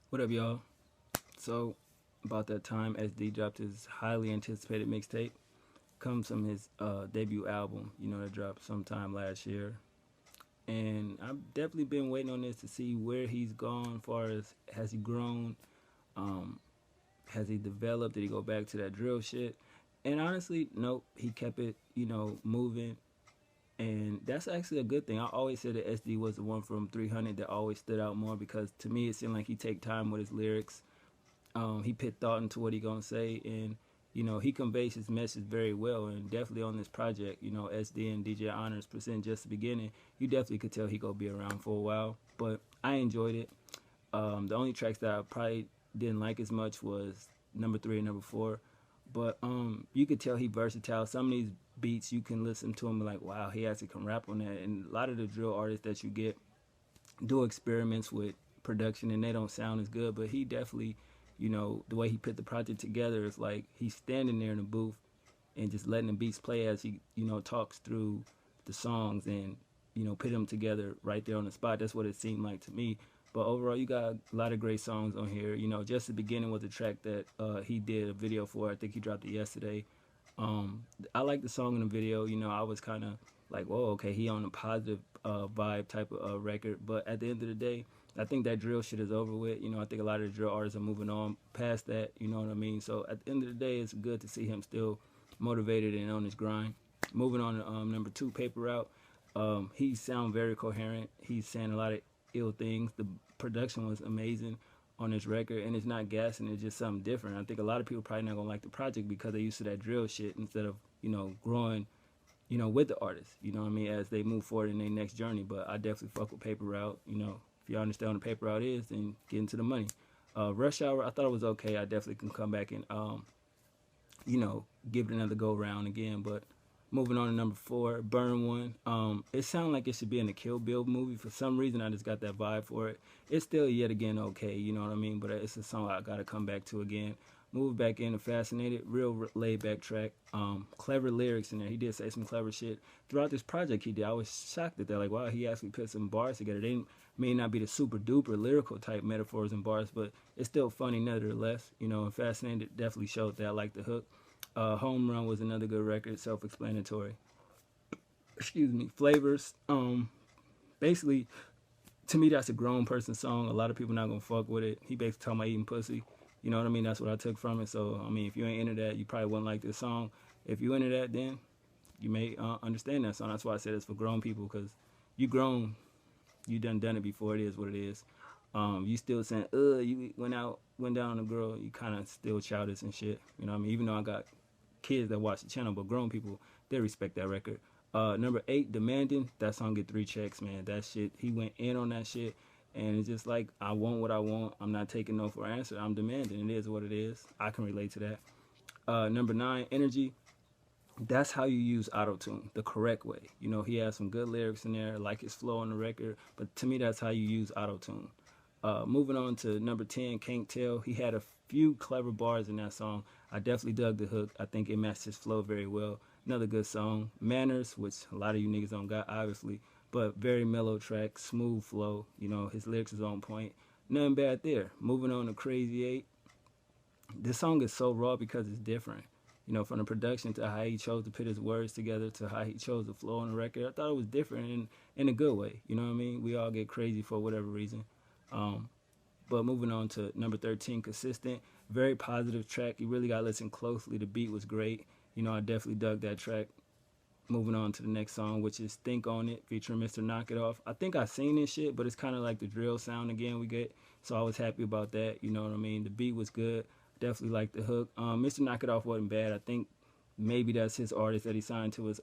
What up, y'all? So, about that time, SD dropped his highly anticipated mixtape. Comes from his debut album, that dropped sometime last year. And I've definitely been waiting on this to see where he's gone, as far as has he grown, um, has he developed, did he go back to that drill shit? And honestly, nope, he kept it, moving. And that's actually a good thing. I always said that SD was the one from 300 that always stood out more because to me it seemed like he take time with his lyrics. He put thought into what he gonna say, and he conveys his message very well. And definitely on this project, SD and DJ Honorz present just the beginning. You definitely could tell he gonna be around for a while. But I enjoyed it. The only tracks that I probably didn't like as much was number 3 and number 4. But you could tell he versatile. Some of these beats you can listen to him and like, wow, he actually can rap on that. And a lot of the drill artists that you get do experiments with production and they don't sound as good, but he definitely, the way he put the project together is like he's standing there in the booth and just letting the beats play as he, talks through the songs and, put them together right there on the spot. That's what it seemed like to me. But overall, you got a lot of great songs on here. Just the beginning was a track that he did a video for. I think he dropped it yesterday. I like the song in the video. I was kind of like, whoa, okay, he on a positive vibe type of record. But at the end of the day, I think that drill shit is over with. I think a lot of the drill artists are moving on past that. You know what I mean? So at the end of the day, it's good to see him still motivated and on his grind. Moving on to number 2, Paper Route. He sound very coherent. He's saying a lot of ill things. The production was amazing on this record, and it's not gassing. It's just something different. I think a lot of people probably not gonna like the project because they used to that drill shit instead of growing with the artist. You know what I mean, as they move forward in their next journey. But I definitely fuck with Paper Route. If you understand what a Paper Route is, then get into the money. Rush Hour, I thought it was okay. I definitely can come back and give it another go round again. But moving on to number 4, Burn One. It sounded like it should be in a Kill Bill movie. For some reason, I just got that vibe for it. It's still yet again okay, you know what I mean? But it's a song I gotta come back to again. Move back into Fascinated, real laid back track. Clever lyrics in there. He did say some clever shit throughout this project. He did. I was shocked at that. Like, wow, he actually put some bars together. They may not be the super duper lyrical type metaphors and bars, but it's still funny nevertheless. And Fascinated definitely showed that. I like the hook. Home Run was another good record, self-explanatory. Excuse me. Flavors. Basically, to me, that's a grown person song. A lot of people not gonna fuck with it. He basically talking about eating pussy. You know what I mean? That's what I took from it. So, I mean, if you ain't into that, you probably wouldn't like this song. If you into that, then you may understand that song. That's why I said it's for grown people, because you grown, you done it before. It is what it is. You still saying, you went down on a girl. You kind of still childish and shit. You know what I mean? Even though I got kids that watch the channel, but grown people, they respect that record. Number 8, Demanding. That song get 3 checks, man. That shit, he went in on that shit. And it's just like, I want what I want. I'm not taking no for an answer. I'm demanding. It is what it is. I can relate to that. Number 9, Energy. That's how you use auto-tune, the correct way. He has some good lyrics in there, like his flow on the record. But to me, that's how you use auto-tune. Moving on to number 10, Can't Tell. He had a few clever bars in that song. I definitely dug the hook. I think it matched his flow very well. Another good song. Manners, which a lot of you niggas don't got, obviously. But very mellow track, smooth flow. His lyrics is on point. Nothing bad there. Moving on to Crazy 8. This song is so raw because it's different. From the production to how he chose to put his words together to how he chose to flow on the record. I thought it was different in a good way. You know what I mean? We all get crazy for whatever reason. But moving on to number 13, Consistent. Very positive track. You really got to listen closely. The beat was great. I definitely dug that track. Moving on to the next song, which is Think On It, featuring Mr. Knock It Off. I think I seen this shit, but it's kind of like the drill sound again we get. So I was happy about that. You know what I mean? The beat was good. Definitely liked the hook. Mr. Knock It Off wasn't bad. I think maybe that's his artist that he signed to his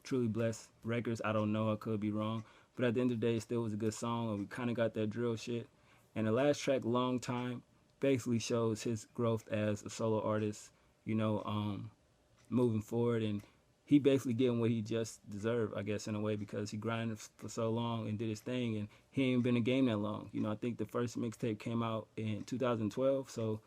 Truly Blessed Records. I don't know. I could be wrong. But at the end of the day, it still was a good song. And we kind of got that drill shit. And the last track, Long Time, basically shows his growth as a solo artist, moving forward. And he basically getting what he just deserved, I guess, in a way, because he grinded for so long and did his thing, and he ain't been in the game that long. I think the first mixtape came out in 2012, so,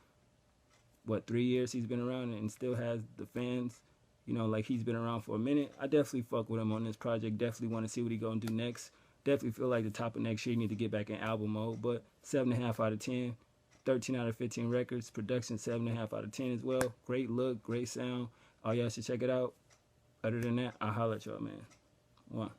3 years he's been around and still has the fans, like he's been around for a minute. I definitely fuck with him on this project. Definitely want to see what he gonna do next. Definitely feel like the top of next year you need to get back in album mode. But 7.5 out of 10, 13 out of 15 records, production 7.5 out of 10 as well. Great look, great sound. All y'all should check it out. Other than that, I'll holler at y'all, man. One.